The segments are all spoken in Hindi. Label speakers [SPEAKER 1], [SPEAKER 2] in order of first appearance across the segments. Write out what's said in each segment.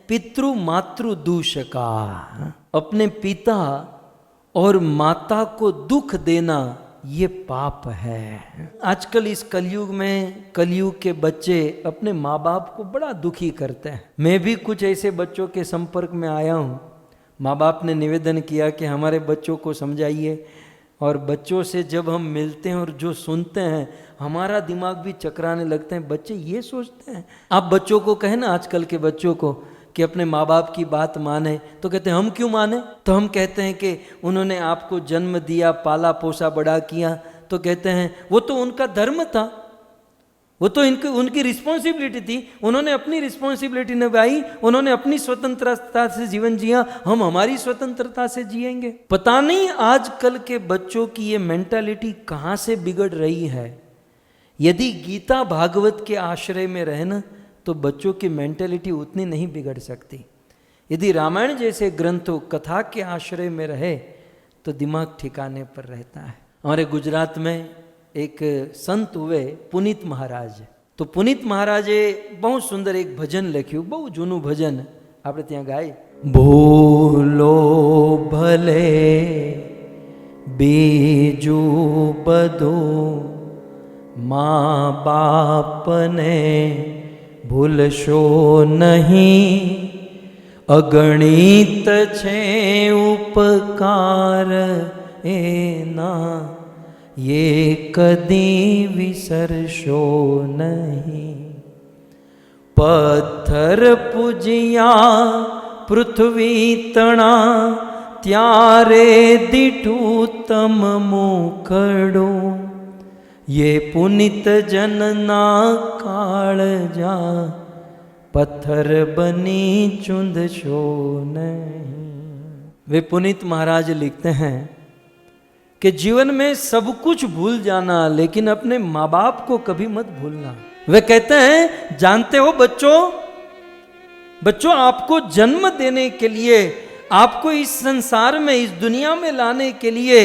[SPEAKER 1] पितृ मातृ दूषका, अपने पिता और माता को दुख देना ये पाप है। आजकल इस कलयुग में कलयुग के बच्चे अपने माँ बाप को बड़ा दुखी करते हैं। मैं भी कुछ ऐसे बच्चों के संपर्क में आया हूँ। माँ बाप ने निवेदन किया कि हमारे बच्चों को समझाइए, और बच्चों से जब हम मिलते हैं और जो सुनते हैं हमारा दिमाग भी चकराने लगते हैं। बच्चे ये सोचते हैं, आप बच्चों को कहें ना, आजकल के बच्चों को कि अपने माँ बाप की बात माने, तो कहते हैं हम क्यों माने। तो हम कहते हैं कि उन्होंने आपको जन्म दिया, पाला पोसा बड़ा किया, तो कहते हैं वो तो उनका धर्म था, वो तो उनकी रिस्पॉन्सिबिलिटी थी, उन्होंने अपनी रिस्पॉन्सिबिलिटी निभाई, उन्होंने अपनी स्वतंत्रता से जीवन जिया, हम हमारी स्वतंत्रता से जिएंगे। पता नहीं आजकल के बच्चों की ये मेंटालिटी कहाँ से बिगड़ रही है। यदि गीता भागवत के आश्रय में रहे ना, तो बच्चों की मेंटालिटी उतनी नहीं बिगड़ सकती। यदि रामायण जैसे ग्रंथों कथा के आश्रय में रहे तो दिमाग ठिकाने पर रहता है। हमारे गुजरात में एक संत हुए पुनीत महाराज। तो पुनीत महाराजे बहुत सुंदर एक भजन लख्યું, बहुत जूનું भजन, આપણે ત્યાં ગાય। ભૂલો ભલે બીજું બધું, माँ बाप ने भूलशो नहीं, अगणित छे उपकार एना, ये कदी विसरशो नहीं। पत्थर पूजिया पृथ्वी तणा, त्यारे दिठू तम मुखड़ो, ये पुनित जनना काळजा, पत्थर बनी चुंद शो नहीं। वे पुनीत महाराज लिखते हैं कि जीवन में सब कुछ भूल जाना, लेकिन अपने माँ बाप को कभी मत भूलना। वे कहते हैं, जानते हो बच्चों आपको जन्म देने के लिए, आपको इस संसार में, इस दुनिया में लाने के लिए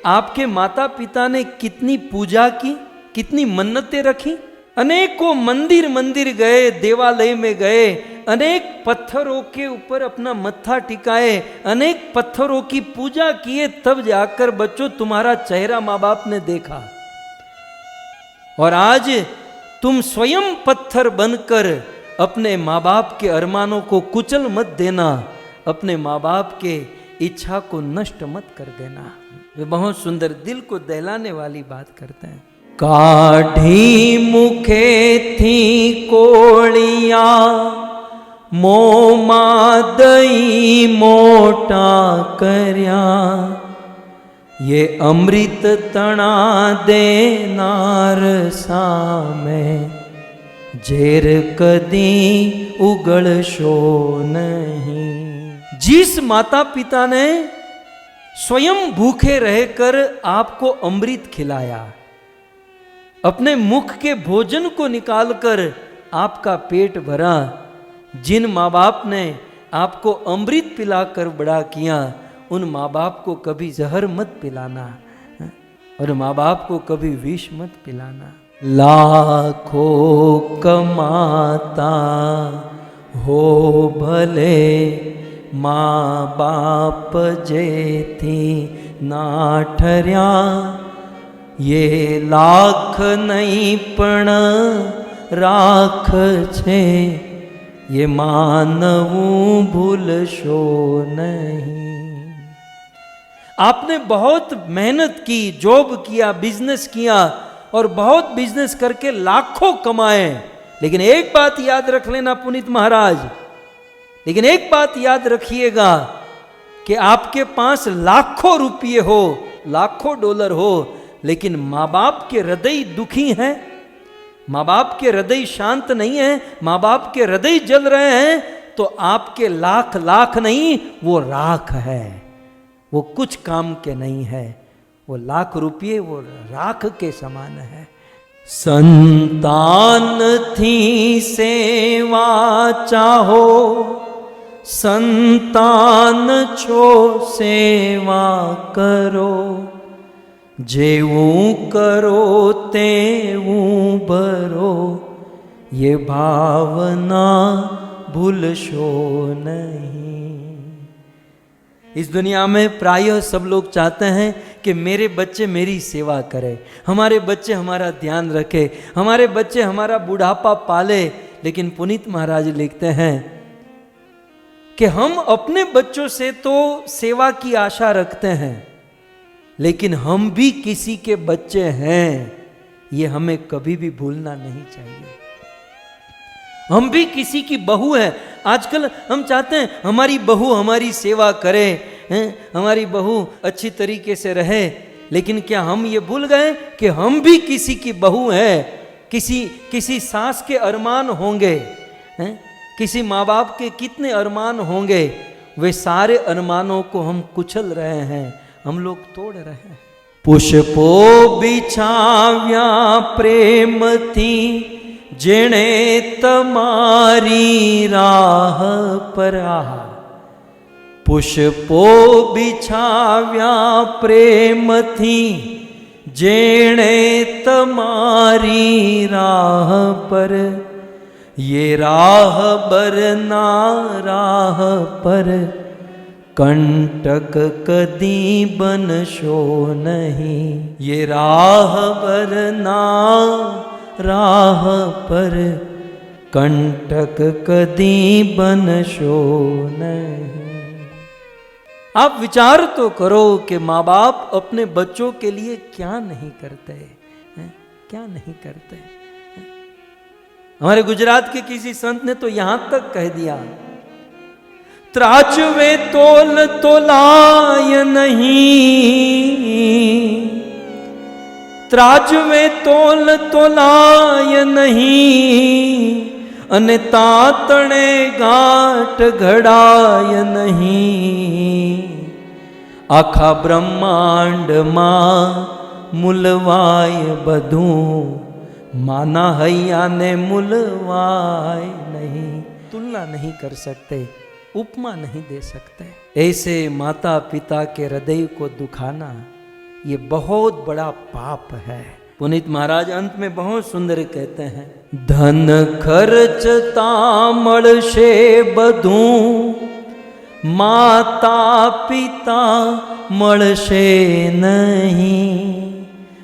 [SPEAKER 1] आपके माता पिता ने कितनी पूजा की, कितनी मन्नतें रखी। अनेकों मंदिर गए, देवालय में गए, अनेक पत्थरों के ऊपर अपना मत्था टिकाए, अनेक पत्थरों की पूजा किए, तब जाकर बच्चों तुम्हारा चेहरा माँ बाप ने देखा। और आज तुम स्वयं पत्थर बनकर अपने माँ बाप के अरमानों को कुचल मत देना, अपने माँ बाप के इच्छा को नष्ट मत कर देना। वे बहुत सुंदर दिल को दहलाने वाली बात करते हैं। काढ़ी मुखे थी कोड़िया, मोमा दई मोटा करया, ये अमृत तना देनार सामे, झेर कदी उगलशो नहीं। जिस माता पिता ने स्वयं भूखे रहकर आपको अमृत खिलाया, अपने मुख के भोजन को निकालकर आपका पेट भरा, जिन माँ बाप ने आपको अमृत पिलाकर बड़ा किया, उन माँ बाप को कभी जहर मत पिलाना, और माँ बाप को कभी विष मत पिलाना। लाखों कमाता हो भले, माँ बाप जेथी ना ठर्या, ये लाख नहीं पण राख छे, ये मानवू भूलशो नहीं। आपने बहुत मेहनत की, जॉब किया, बिजनेस किया, और बहुत बिजनेस करके लाखों कमाए, लेकिन एक बात याद रख लेना पुनीत महाराज, लेकिन एक बात याद रखिएगा कि आपके पास लाखों रुपये हो, लाखों डॉलर हो, लेकिन माँ बाप के हृदय दुखी हैं, माँ बाप के हृदय शांत नहीं है, माँ बाप के हृदय जल रहे हैं, तो आपके लाख लाख नहीं, वो राख है, वो कुछ काम के नहीं है। वो लाख रुपये वो राख के समान है। संतान थी सेवा चाहो, संतान छो सेवा करो, जेवू करो तेवू भरो, ये भावना भूलशो नहीं। इस दुनिया में प्रायः सब लोग चाहते हैं कि मेरे बच्चे मेरी सेवा करें, हमारे बच्चे हमारा ध्यान रखें, हमारे बच्चे हमारा बुढ़ापा पाले। लेकिन पुनीत महाराज लिखते हैं कि हम अपने बच्चों से तो सेवा की आशा रखते हैं, लेकिन हम भी किसी के बच्चे हैं, ये हमें कभी भी भूलना नहीं चाहिए। हम भी किसी की बहू है। आजकल हम चाहते हैं हमारी बहू हमारी सेवा करे, हमारी बहू अच्छी तरीके से रहे, लेकिन क्या हम ये भूल गए कि हम भी किसी की बहू है? किसी सास के अरमान होंगे, किसी माँ बाप के कितने अरमान होंगे, वे सारे अरमानों को हम कुचल रहे हैं, हम लोग तोड़ रहे हैं। पुष्पो बिछाव्या प्रेम थी जेणे तमारी राह पर आ। पुष्पो बिछाव्या प्रेम थी जेणे तमारी राह पर, ये राह बरना राह पर कंटक कदी बनशो नहीं। ये राह बरना राह पर कंटक कदी बनशो नहीं। आप विचार तो करो कि माँ बाप अपने बच्चों के लिए क्या नहीं करते हैं, क्या नहीं करते। हमारे गुजरात के किसी संत ने तो यहां तक कह दिया, त्राचवे तोल तोलाय नहीं, त्राचवे तोल तोलाय नहीं, अने तातणे गांठ घड़ाय नहीं। आखा ब्रह्मांड मां मुलवाय बधू, माना हैया ने मुलवाय नहीं। तुलना नहीं कर सकते, उपमा नहीं दे सकते। ऐसे माता पिता के हृदय को दुखाना ये बहुत बड़ा पाप है। पुनीत महाराज अंत में बहुत सुंदर कहते हैं, धन खर्चता मळशे बधू, माता पिता मळशे नहीं।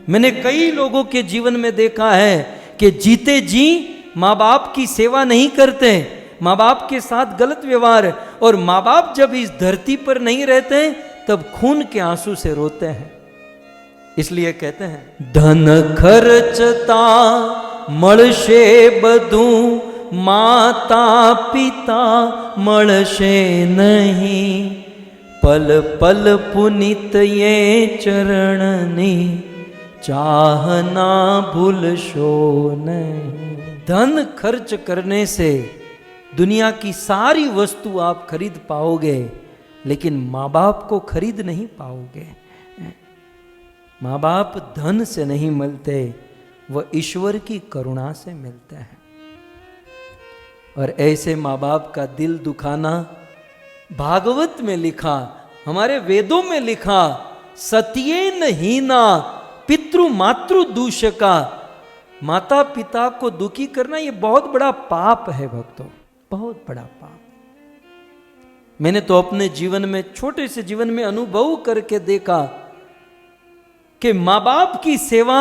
[SPEAKER 1] मैंने कई लोगों के जीवन में देखा है कि जीते जी माँ बाप की सेवा नहीं करते, माँ बाप के साथ गलत व्यवहार, और माँ बाप जब इस धरती पर नहीं रहते तब खून के आंसू से रोते हैं। इसलिए कहते हैं, धन खर्चता मळशे बधू, माता पिता मळशे नहीं। पल पल पुनित ये चरणनी, चाहना भूलशो नहीं। धन खर्च करने से दुनिया की सारी वस्तु आप खरीद पाओगे, लेकिन माँ बाप को खरीद नहीं पाओगे। माँ बाप धन से नहीं मिलते, वह ईश्वर की करुणा से मिलते हैं। और ऐसे माँ बाप का दिल दुखाना, भागवत में लिखा, हमारे वेदों में लिखा, सत्येन हीना पितृ मातृ दूषका, माता पिता को दुखी करना ये बहुत बड़ा पाप है भक्तों, बहुत बड़ा पाप। मैंने तो अपने जीवन में, छोटे से जीवन में अनुभव करके देखा कि माँ बाप की सेवा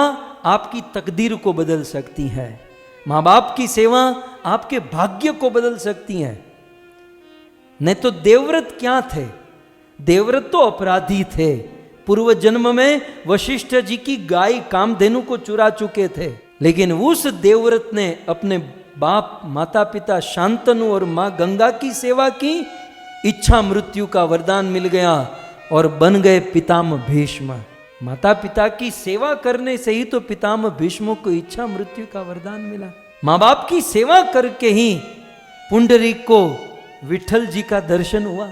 [SPEAKER 1] आपकी तकदीर को बदल सकती है, माँ बाप की सेवा आपके भाग्य को बदल सकती है। नहीं तो देवव्रत क्या थे? देवव्रत तो अपराधी थे, पूर्व जन्म में वशिष्ठ जी की गाय कामधेनु को चुरा चुके थे, लेकिन उस देवव्रत ने अपने बाप माता पिता शांतनु और माँ गंगा की सेवा की, इच्छा मृत्यु का वरदान मिल गया और बन गए पितामह भीष्म। माता पिता की सेवा करने से ही तो पितामह भीष्म को इच्छा मृत्यु का वरदान मिला। माँ बाप की सेवा करके ही पुंडरीक को विठल जी का दर्शन हुआ।